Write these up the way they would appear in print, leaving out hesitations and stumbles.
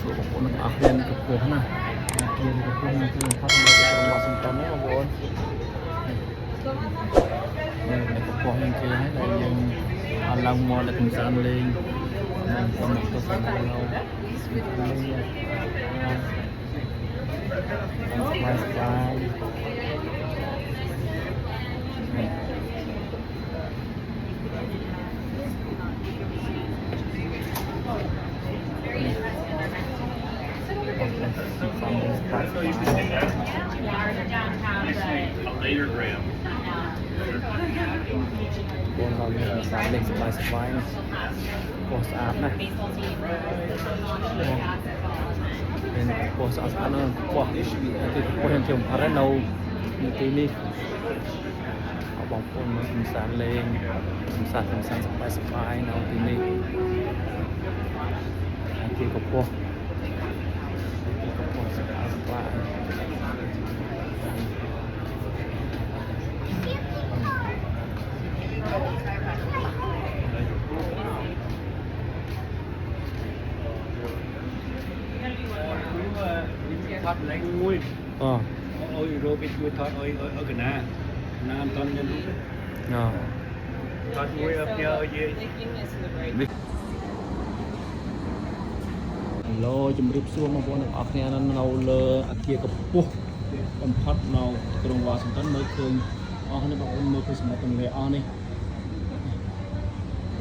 សួរបងប្អូនទាំងអស់គ្នានេះក៏ពោះណាkia thì cũng không thì phát hiện được trong Washington đấyបងប្អូននេះកំពុងគេហើយដែលយើងអត់ឡើងមកដល់កំសាន្តលេងនឹងទៅមកទស្សនានៅស្បាយSo you can take that. A later gram. បងเราមានសាលេងសប្បាយពោះស្អាតណាស់មានពោះស្អាតណាស់ពោះទីពោះយ៉ាងខ្ញុំផារនៅទីនេះបងប្អូនមកកំសាន្តលេងកំសាន្តសប្បាយនៅទីនេះទីកពោះថតលេងមួយអើយរោបិទជួយថតអើយកណាណាមតន់ខ្ញុំថតមួយអត់យកឲ្យយាយឡូជំរាបសួរបងប្អូនទាំងអស់គ្នានៅលើអគារកម្ពស់បំផុតនៅក្រុង Washington មើលឃើញអស់នេះបងប្អូនមើលឃើញសមុទ្រទន្លេអស់នេះ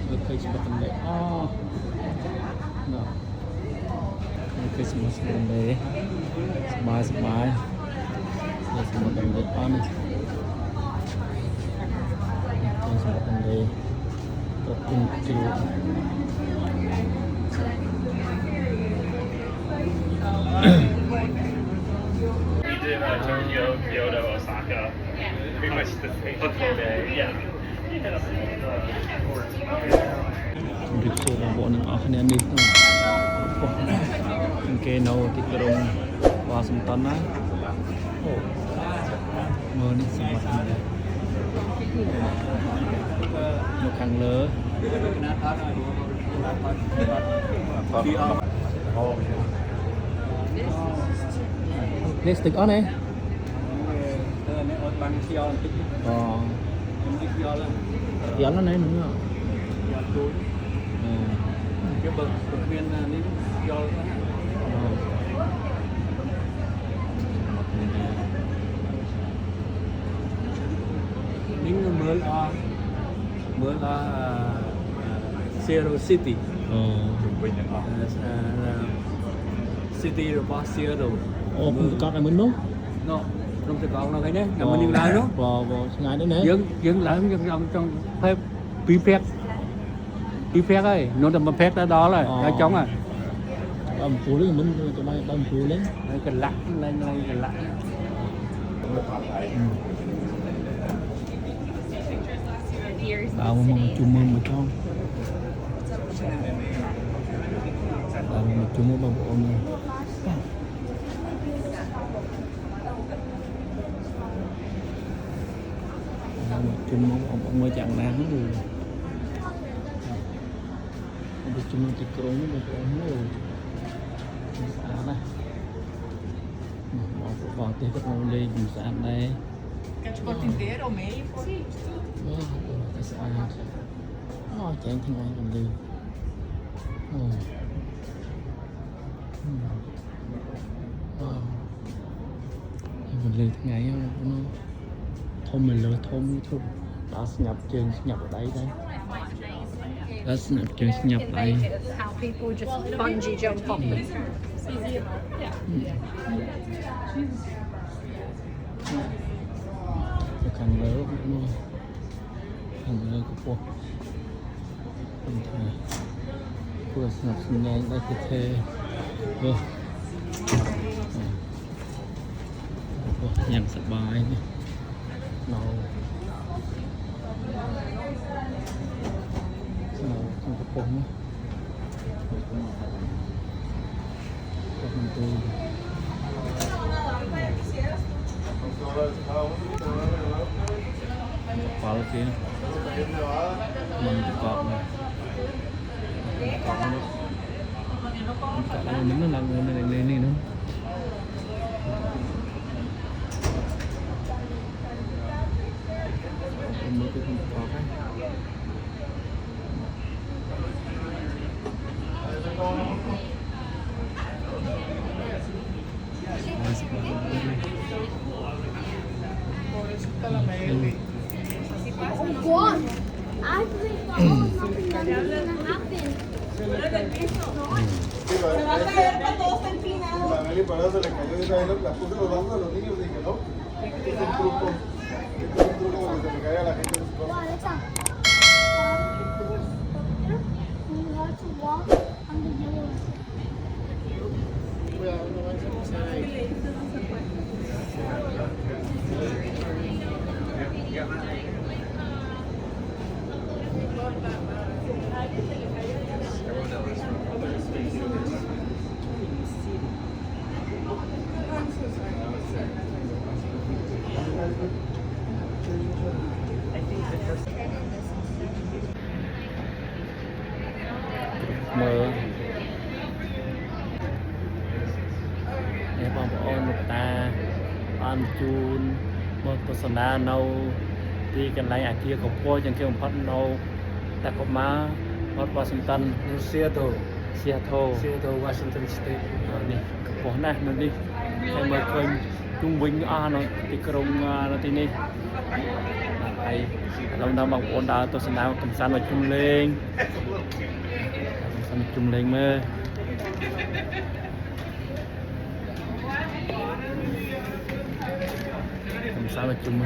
មើលឃើញសមុទ្រទន្លេអស់ណាមើលឃើញសមុទ្រទន្លេសប្បាយសមុទ្រទន្លេអស់នេះសមុទ្រទន្លេទៅគុំជ្រោយTokyo, Kyoto, Osaka, pretty much the same day. Yeah. ជំរាបសួរបងប្អូនទាំងអស់គ្នានេះគេនៅទីក្រុង Washington ណាអូមើលនេះសមុទ្រនៅខាងលើនេះស្ទឹកអស់នេះអត់បានខ្យល់បន្តិចខ្ញុំទីខ្យល់ហ្នឹងហ្នឹងខ្យល់ទូចគេបើមាននេះខ្យល់នេះមើលZero City City របស់ Zero អូខ្ញុំទៅកត់ឲ្យមុននោះក្នុងទៅកងនោះឯនេះតែមុននេះឡើងនោះបងឆ្ងាយនេះណាយើងឡើងយើងចង់ផែពីភ័ក្រហើយនោះតែមួយភ័ក្រទៅដល់ហើយចង់ហ่ะដល់7នេះមិនទៅដល់7នេះកន្លាក់ឡើងកន្លាក់ដល់មកជុំមើលមកចង់ដល់មកជុំមើលបងប្អូនជុំមើលយ៉ាងណាហ្នឹងទៅជុំទីក្រុងបងប្អូនមើលស្អាតណាស់បងទេទៅលេងស្អាតដែរ Cachecol inteiro ou meio? Sim.ស្អាតអូចែងថ្ងៃកំលឺកំលឺថ្ងៃហ្នឹងធំមកលើធំធំដល់ស្ញាប់ជើងស្ញាប់ដៃដែរដល់ស្ញាប់ជើងស្ញាប់ដៃ How people just bungee jump off them.ខាងលើក៏ពោះព្រោះស្នាប់ស្ញាញដែរគេទេញ៉ាំសប្បាយនេះនៅក្នុងកំពង់នេះកំពង់Qual aqui, né? Mano de copo, né? Cả là mình nó làm người này lên đi nữa. Mới cái không có cái. What? I think nothing gonna happen. Se va a caer para todos empinados. La Meli Parado se le cayó de esa vez, la puso los brazos a los niños y dije, no, este es un truco. Este es un truco para que se le caiga a la gente de su casa. Wow, that's a you have to walk on the yellow. Cuidado, no vayas a pasar ahí. Mơ em bong ôn một ta ăn chun một tổ sân đa nâu đi cần lại à kia cục voi chẳng kêu một phát nâu ta có má phát Washington Seattle Washington State đi cục voi này nó đi em mời khơi trung bình nó đi krong nó đi đi ai lòng đau bong ôn đào tổ sân đa cầm san vào chung lên chung lên mơ làm sao mà chung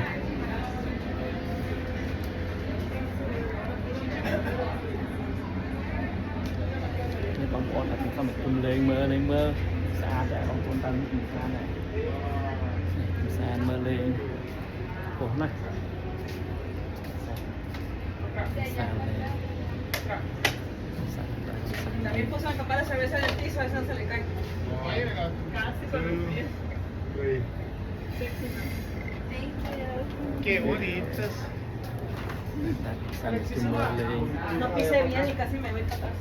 cái bóng ổn là sao mà chung lên mơ xa để bóng ổn tăng cái xa này xa mơ lên cổ này xa lên. También puso el papá de cerveza en el piso, a eso no se le cae. Casi con los pies. Qué bonitas. No pisé bien y casi me voy para atrás.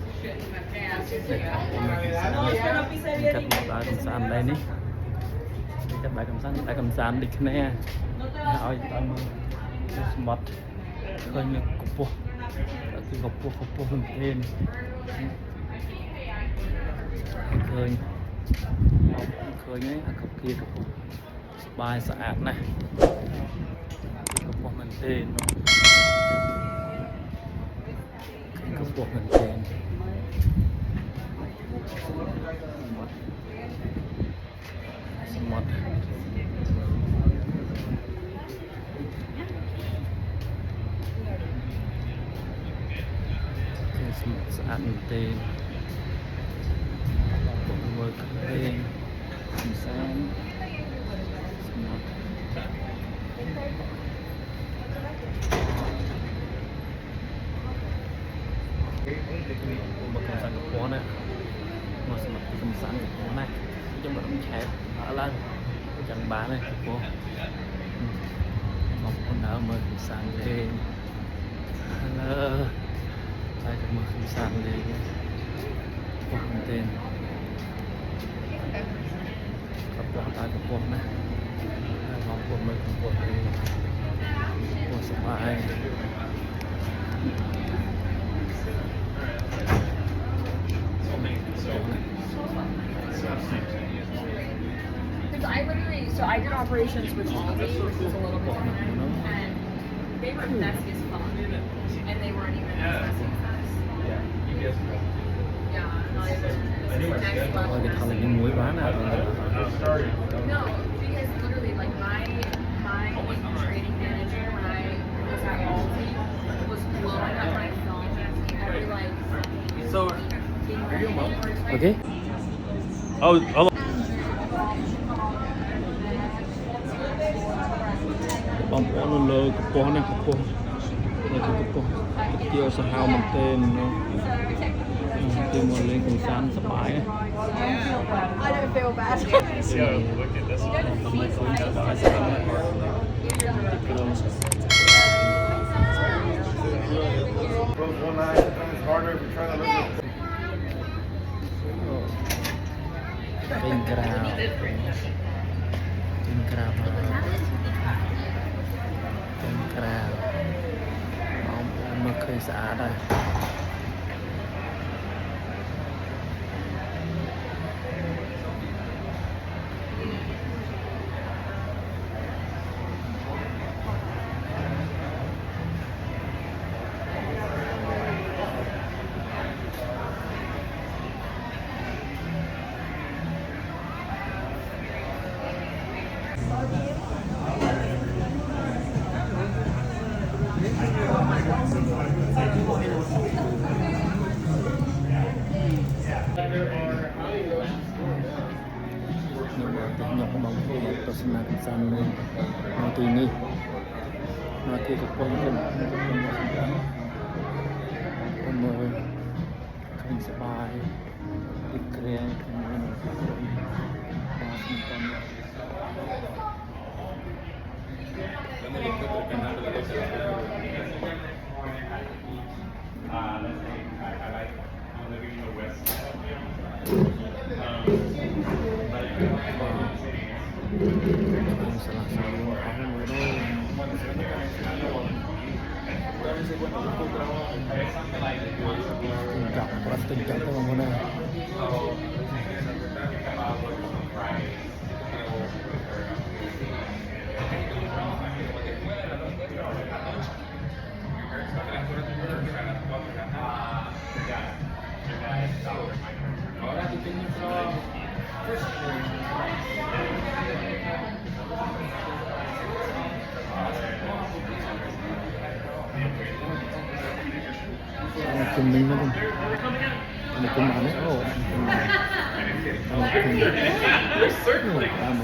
No, es que no pisé bien y Các bạn cầm sàn đây ní. Các bạn cầm sàn đi nè. Hỏi tao mất khơi như cục bộ. Cái cục bộ hơn thêm. Khơi nhé, cục kia cục bộ. Bài sạch này. Cục bộ mình tên. Cục bộ mình tên. Một saat nanti buat kering misalnya semua makan sang kuah này mà xem makan sang kuah này trong đó nó chẹp ở lên chẳng bán này kuah một con nào mà sang lên hello saya ke Makisan di Kuantin kepuah tak kepuah nah maupun kepuah di kepuah sampai I did operations with Aldi, which was a little bit different, and they were messy as fuck, and they weren't even as messy as us. Yeah, not even next level. cái thằng này cái muối bán à No, because literally, like my trading manager when I was at Aldi was blowing up my phone every like. So, okay oh bóng nó lơ cục này cục tiêu sa hao mình tên nó tên mà lên cùng sán sắp bãi I don't feel bad. look at this one eye, it's harder if you try to look at Kênh Crào Kênh Crào mà khơi xã đây nhập bóng tôi xin làm san lên nó thì ni nó thì có con lên con mồi khôngสบายติดเกลียนsalah satu orang tingkat tu mana cùng mình nó cùng bạn ấy một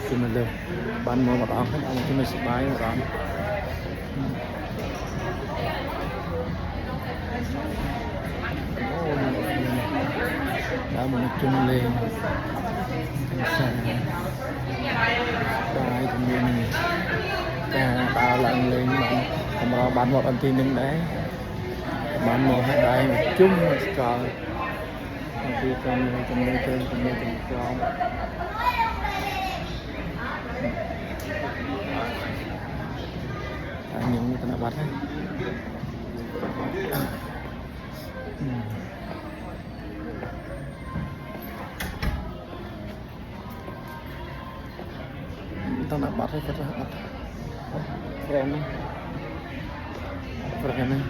cùng mình lên bạn mua một đòn hết một cùng mình sẽ bái một đòn đã một chung lên bái cùng mình ta lần lên bạn bán một anh tin đứng đấy bạn một hai đại một chung một cờ khi trong nơi trên con những cái bắt ấy tao nak bắt hay kata apa keren keren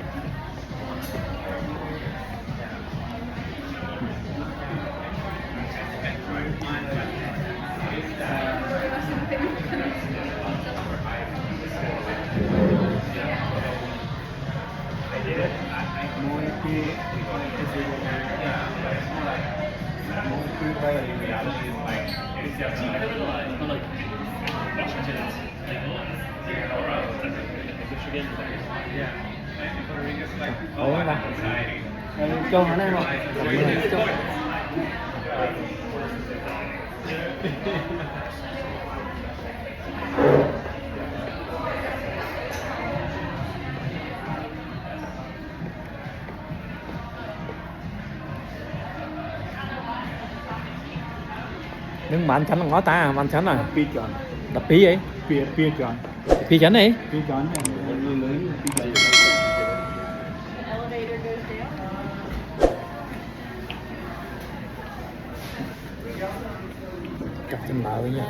Ủa ba cho nó đây rồi nhưng mà anh chánh là ngó ta à, anh chánh à pi chọn đập pí vậy pi chọn pí chánh này pi chọn lớn pi chọn Elevator goes down. cặp chân bảo với nhau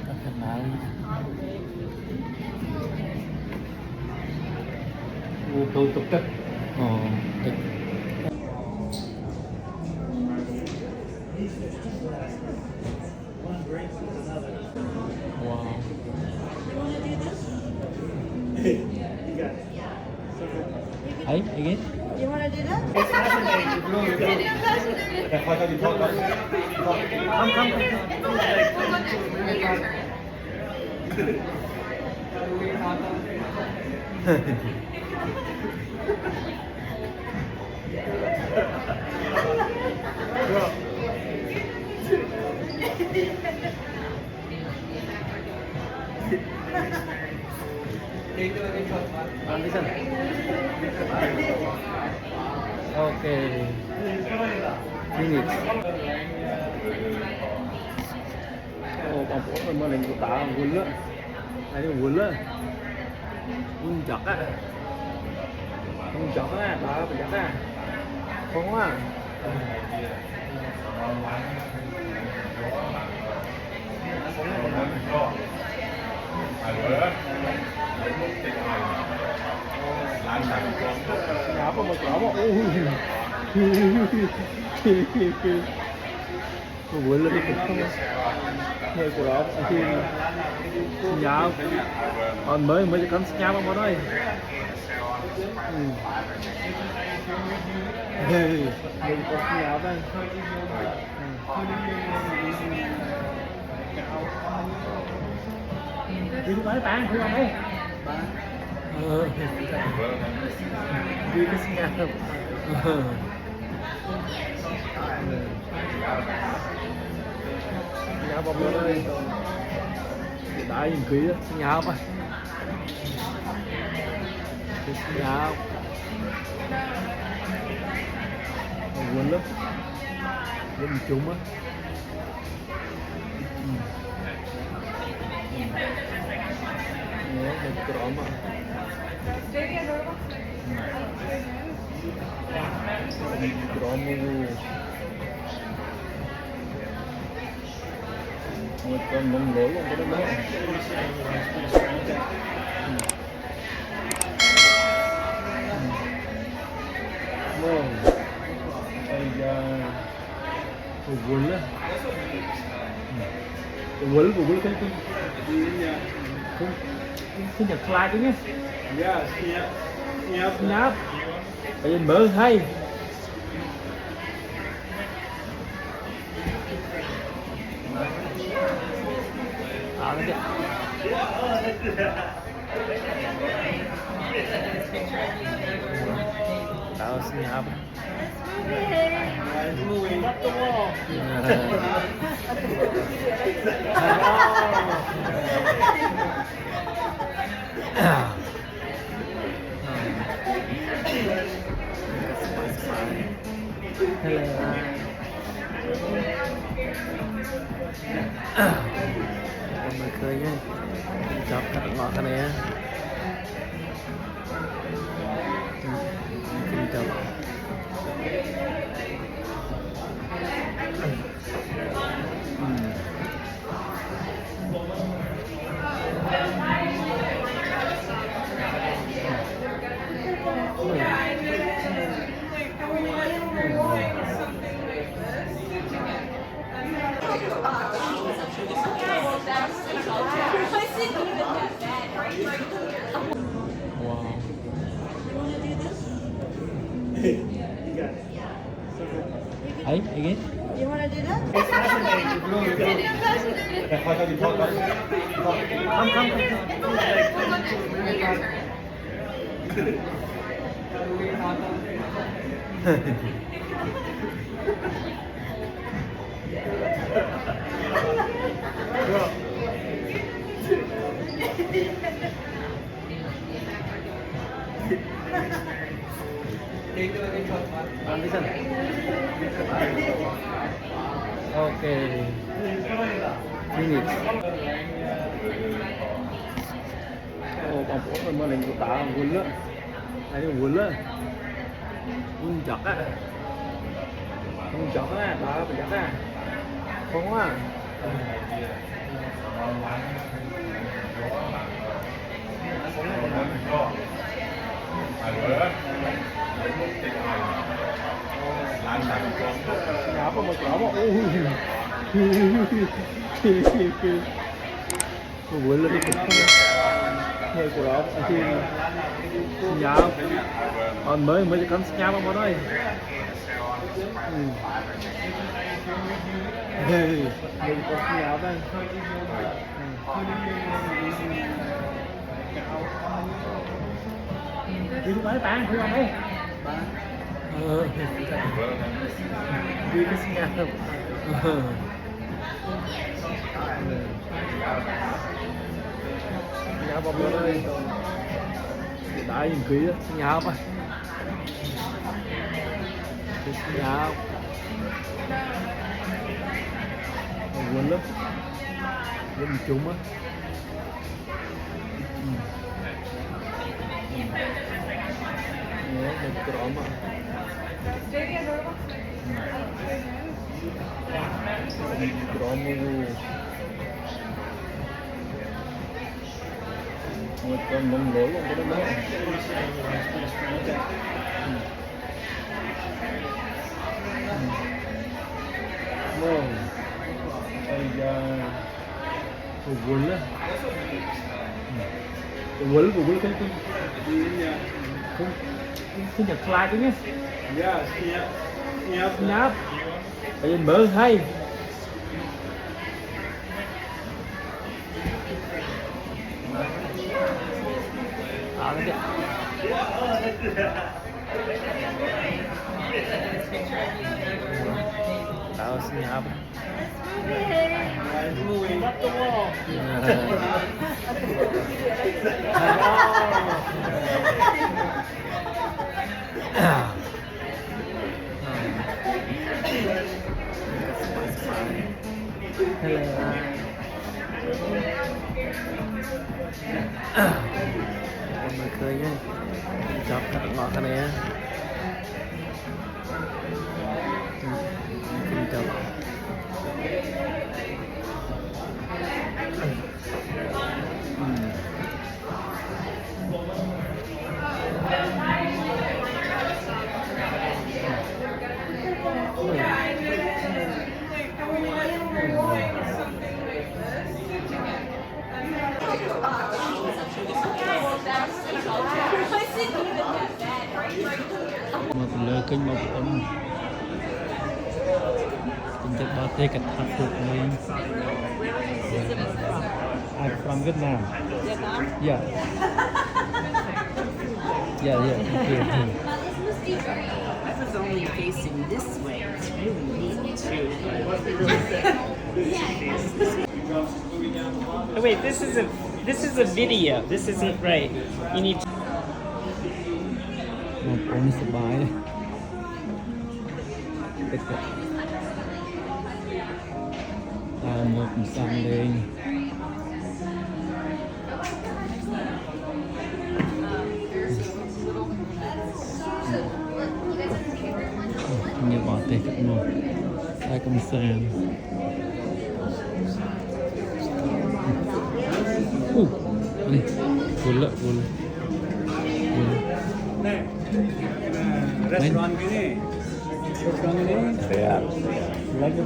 cặp chân bảo tôi tục tất thích. Wow. Ấy, again? You want to do that? Okay. Phoenix. Bang Puan memang yang utara gula. Ini gula. Chặt á. Chặt á, bà chặt á. Không á. Nhà có một chỗ mà quên lên cái không hơi của đó thì nhà mới cho con nhà vào đây mình có nhà đây đi tới bạn đi đây đi cái nhà nhà bọc đây đã nhìn kỹ nhà không à nhà quên lắm quên chung á một cọng mà cọng một con mông lỗ luôn cái đó quên á quên cái nhật slide chứ nhé nháp bây giờ mở hay tao xin nháp mà cười nha chọc thật ngọt cái này á chọc ấy again. You want to do this? Ok. Phoenix. Bang Puan memang yang utara gula. Ini gula. Chặt á. Chặt á, bà chặt á. Không á. Nhà có một chỗ mà quên lên cái không hơi của đó thì nhà mới cho con nhà vào đây mình có nhà đây đi tới bạn đi đây đi cái nhà nhà bọc đây đã nhìn kỹ nhà không à Dạ. Quên lắm. Với mình chung á. Nhớ mình trộm á. Trộm luôn. Một con mông lỗ luôn cái đó. Wow. Ây da. Quên á. Quên không nhập slide chứ nhé. Yeah, Nháp. Tại vì mở hay. Tao xin nháp. Mọi người nhé, chọc thật ngọt cái này á. Kim chọc. Mà từ lời kênh một ổn tình chất ba tê cạch hạt phục mình. I'm from Vietnam. Vietnam? Yeah. Yeah. This is only facing this way. It's really neat too. Oh, wait, this is a video. This isn't right. You need to. Một ổn sắp bái đây. Tất cả. Một sang lên. Như bỏ tê cắt một. Đây có một sang. Đây. Vốn lợi. Restoran gini. Dạ. Lagi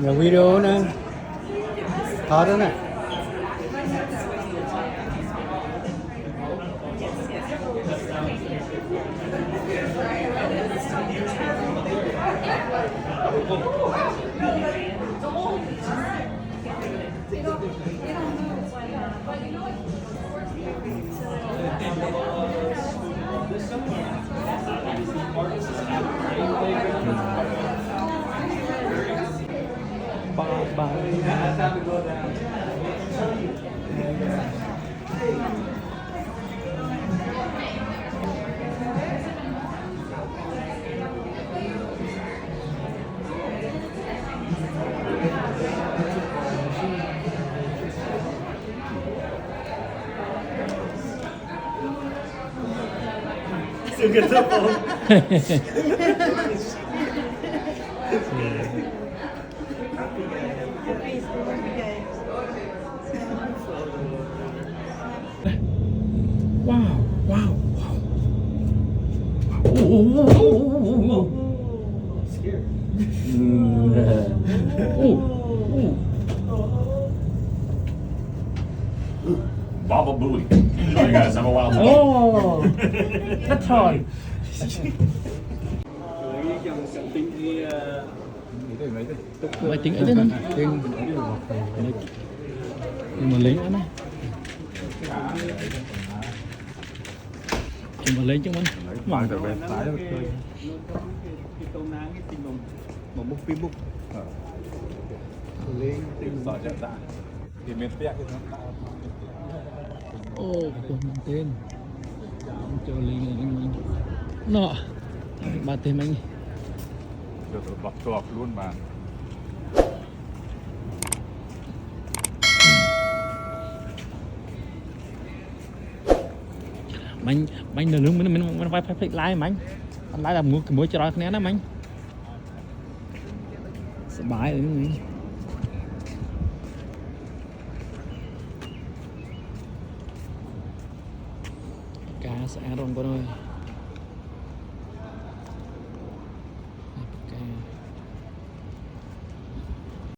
Những video nè, khó đó nè. Chưa kết thúc không? Wow, wow, wow. Baba Booey. Show you guys, I'm a wild dog. Oh, that's hard. Mày tính ấy thế này. Nhưng mà lấy nữa này. Nhưng mà lấy chứ mình. Mang trở về tái được chơi. Cái câu ná cái tình mà bốc phim bốc. Lên tình Sợ chết tạ. Thì miền tây cái nó Ô, quên mang tên. Cho lấy này anh. Nọ. Ba tên anh. được bọc trọp luôn mà. Mình nửa lưng mình phải lái mà anh lái là mũi cho đói khné lắm anh sợ bãi rồi mình cá sẽ rong con ơi